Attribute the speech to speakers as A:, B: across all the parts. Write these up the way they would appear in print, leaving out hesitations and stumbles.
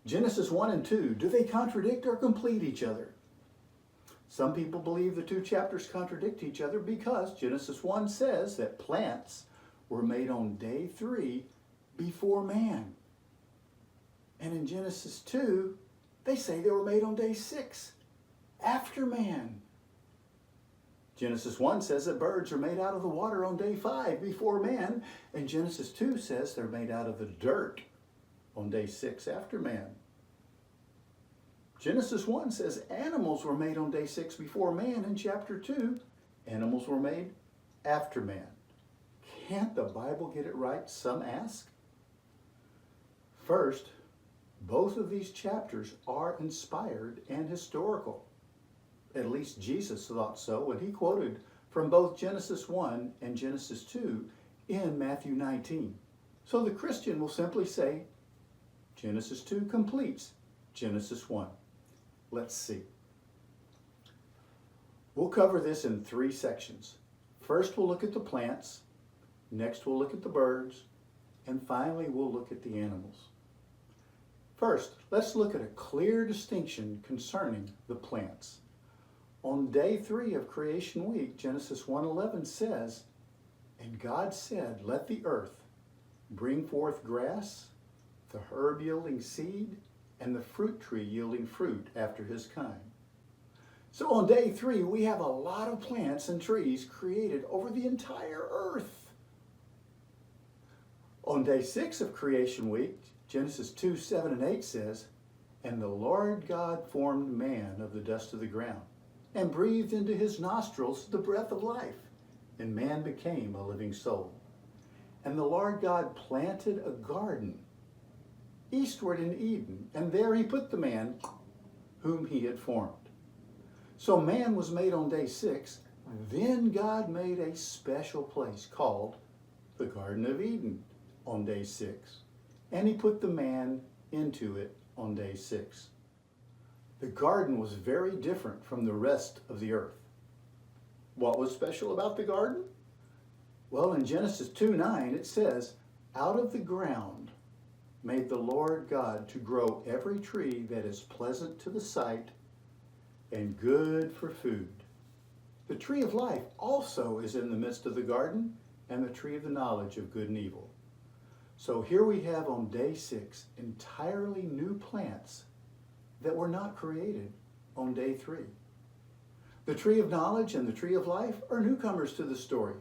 A: Genesis 1 and 2, do they contradict or complete each other? Some people believe the two chapters contradict each other because Genesis 1 says that plants were made on day 3 before man. And in Genesis 2, they say they were made on day 6 after man. Genesis 1 says that birds are made out of the water on day 5 before man, and Genesis 2 says they're made out of the dirt on day 6 after man. Genesis 1 says animals were made on day 6 before man. In chapter 2, animals were made after man. Can't the Bible get it right, some ask? First, both of these chapters are inspired and historical. At least Jesus thought so when he quoted from both Genesis 1 and Genesis 2 in Matthew 19. So the Christian will simply say, Genesis 2 completes Genesis 1. Let's see. We'll cover this in 3 sections. First, we'll look at the plants. Next, we'll look at the birds. And finally, we'll look at the animals. First, let's look at a clear distinction concerning the plants. On day 3 of creation week, Genesis 1:11 says, "And God said, let the earth bring forth grass, the herb yielding seed, and the fruit tree yielding fruit after his kind." So on day 3, we have a lot of plants and trees created over the entire earth. On day 6 of creation week, Genesis 2:7 and 8 says, "And the Lord God formed man of the dust of the ground, and breathed into his nostrils the breath of life, and man became a living soul. And the Lord God planted a garden eastward in Eden, and there he put the man whom he had formed." So man was made on day 6. Then God made a special place called the Garden of Eden on day 6. And he put the man into it on day 6. The garden was very different from the rest of the earth. What was special about the garden? Well, in Genesis 2:9 it says, "Out of the ground made the Lord God to grow every tree that is pleasant to the sight and good for food. The tree of life also is in the midst of the garden, and the tree of the knowledge of good and evil." So here we have on day 6 entirely new plants that were not created on day 3. The tree of knowledge and the tree of life are newcomers to the story.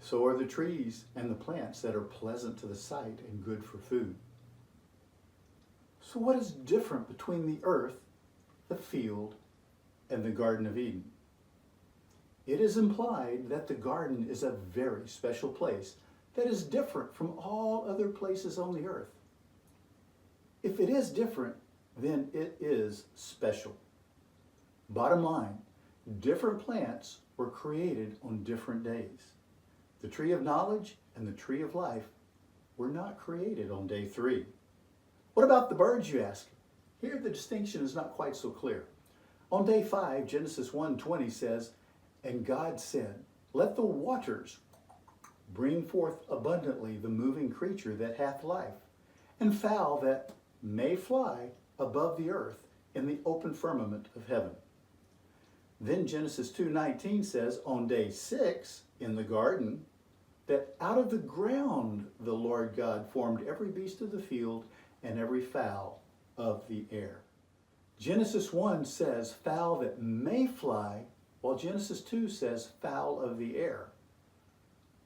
A: So are the trees and the plants that are pleasant to the sight and good for food. So what is different between the earth, the field, and the Garden of Eden? It is implied that the garden is a very special place that is different from all other places on the earth. If it is different, then it is special. Bottom line, different plants were created on different days. The tree of knowledge and the tree of life were not created on day 3. What about the birds, you ask? Here the distinction is not quite so clear. On day 5, Genesis 1:20 says, "And God said, let the waters bring forth abundantly the moving creature that hath life, and fowl that may fly above the earth in the open firmament of heaven." Then Genesis 2:19 says, on day 6 in the garden, that out of the ground the Lord God formed every beast of the field and every fowl of the air. Genesis 1 says fowl that may fly, while Genesis 2 says fowl of the air.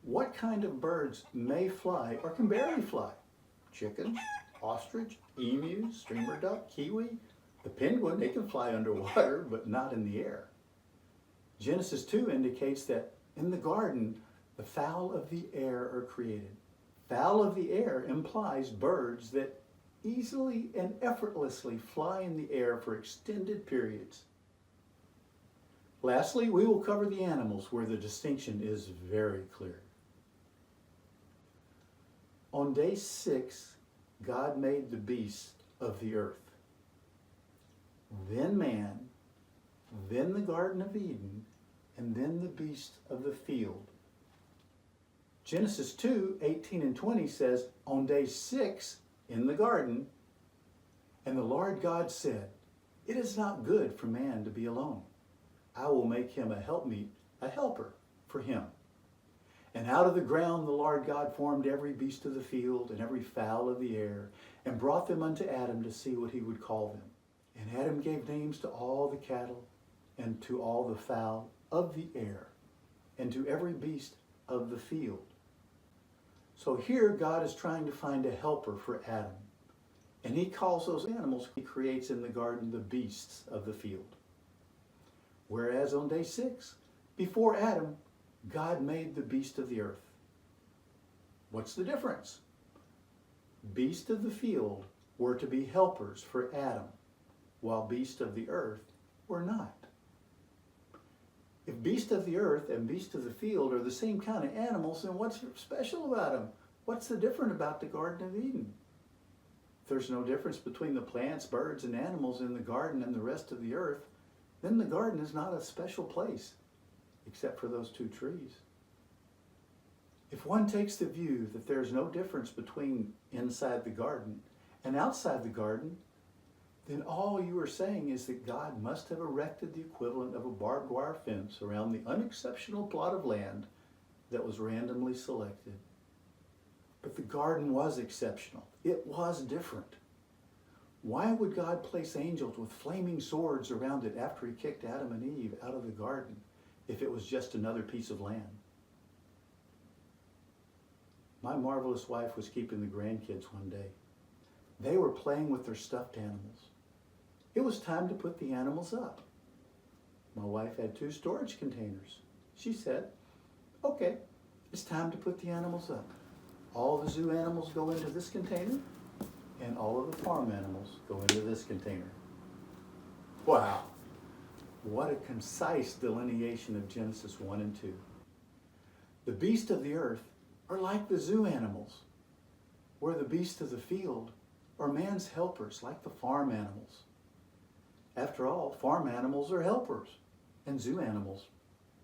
A: What kind of birds may fly or can barely fly? Chicken, ostrich, emu, streamer duck, kiwi. The penguin, they can fly underwater, but not in the air. Genesis 2 indicates that in the garden, the fowl of the air are created. Fowl of the air implies birds that easily and effortlessly fly in the air for extended periods. Lastly, we will cover the animals where the distinction is very clear. On day 6, God made the beasts of the earth, then man, then the Garden of Eden, and then the beasts of the field. Genesis 2:18 and 20 says, on day 6 in the garden, And the Lord God said, "It is not good for man to be alone. I will make him a helpmeet, a helper for him." And out of the ground the Lord God formed every beast of the field and every fowl of the air, and brought them unto Adam to see what he would call them. And Adam gave names to all the cattle, and to all the fowl of the air, and to every beast of the field. So here God is trying to find a helper for Adam. And he calls those animals he creates in the garden the beasts of the field. Whereas on day 6, before Adam, God made the beast of the earth. What's the difference? Beasts of the field were to be helpers for Adam, while beasts of the earth were not. If beasts of the earth and beasts of the field are the same kind of animals, then what's special about them? What's the different about the Garden of Eden? If there's no difference between the plants, birds, and animals in the garden and the rest of the earth, then the garden is not a special place, except for those 2 trees. If one takes the view that there's no difference between inside the garden and outside the garden, then all you are saying is that God must have erected the equivalent of a barbed wire fence around the unexceptional plot of land that was randomly selected. But the garden was exceptional. It was different. Why would God place angels with flaming swords around it after he kicked Adam and Eve out of the garden if it was just another piece of land? My marvelous wife was keeping the grandkids one day. They were playing with their stuffed animals. It was time to put the animals up. My wife had 2 storage containers. She said, "Okay, it's time to put the animals up. All the zoo animals go into this container, and all of the farm animals go into this container." Wow, what a concise delineation of Genesis 1 and 2. The beasts of the earth are like the zoo animals, where the beasts of the field are man's helpers like the farm animals. After all, farm animals are helpers, and zoo animals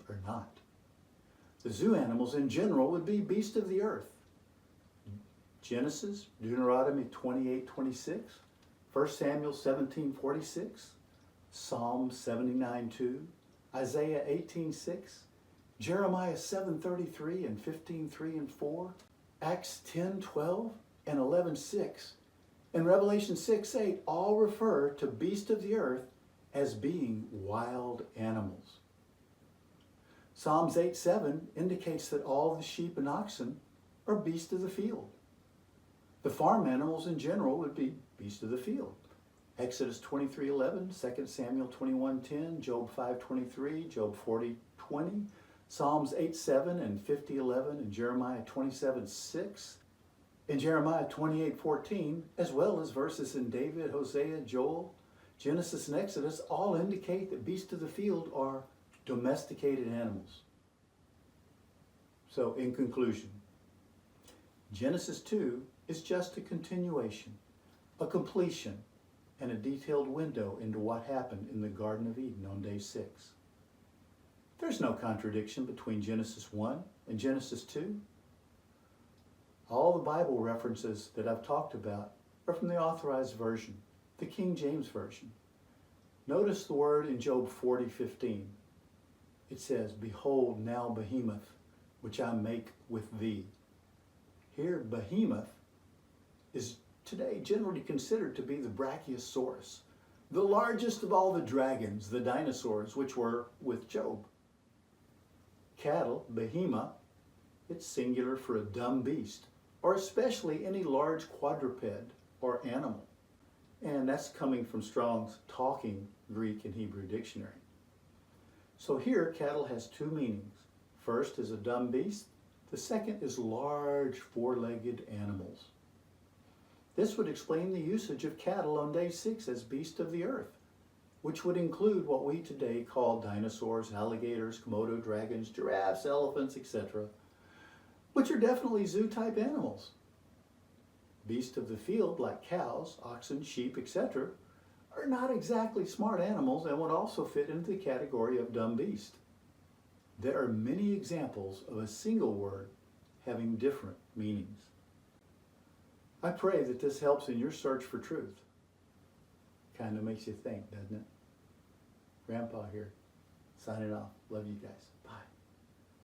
A: are not. The zoo animals in general would be beasts of the earth. Genesis, Deuteronomy 28:26, 1 Samuel 17:46, Psalm 79:2, Isaiah 18:6, Jeremiah 7:33 and 15:3 and 4, Acts 10:12 and 11:6, and Revelation 6:8 all refer to beasts of the earth as being wild animals. Psalms 8:7 indicates that all the sheep and oxen are beasts of the field. The farm animals in general would be beasts of the field. Exodus 23:11, 2 Samuel 21:10, Job 5:23, Job 40:20, Psalms 8:7 and 50:11, and Jeremiah 27:6, and Jeremiah 28:14, as well as verses in David, Hosea, Joel, Genesis, and Exodus, all indicate that beasts of the field are domesticated animals. So, in conclusion, Genesis 2 is just a continuation, a completion, and a detailed window into what happened in the Garden of Eden on day 6. There's no contradiction between Genesis 1 and Genesis 2. All the Bible references that I've talked about are from the Authorized Version, the King James Version. Notice the word in Job 40:15. It says, "Behold now behemoth, which I make with thee." Here, behemoth is today generally considered to be the Brachiosaurus, the largest of all the dragons, the dinosaurs, which were with Job. Cattle, behema, it's singular for a dumb beast, or especially any large quadruped or animal. And that's coming from Strong's Talking Greek and Hebrew dictionary. So here, cattle has 2 meanings. First is a dumb beast. The second is large 4-legged animals. This would explain the usage of cattle on day 6 as beasts of the earth, which would include what we today call dinosaurs, alligators, Komodo dragons, giraffes, elephants, etc., which are definitely zoo-type animals. Beasts of the field, like cows, oxen, sheep, etc., are not exactly smart animals and would also fit into the category of dumb beast. There are many examples of a single word having different meanings. I pray that this helps in your search for truth. kind of makes you think, doesn't it? Grandpa here, signing off. Love you guys. Bye.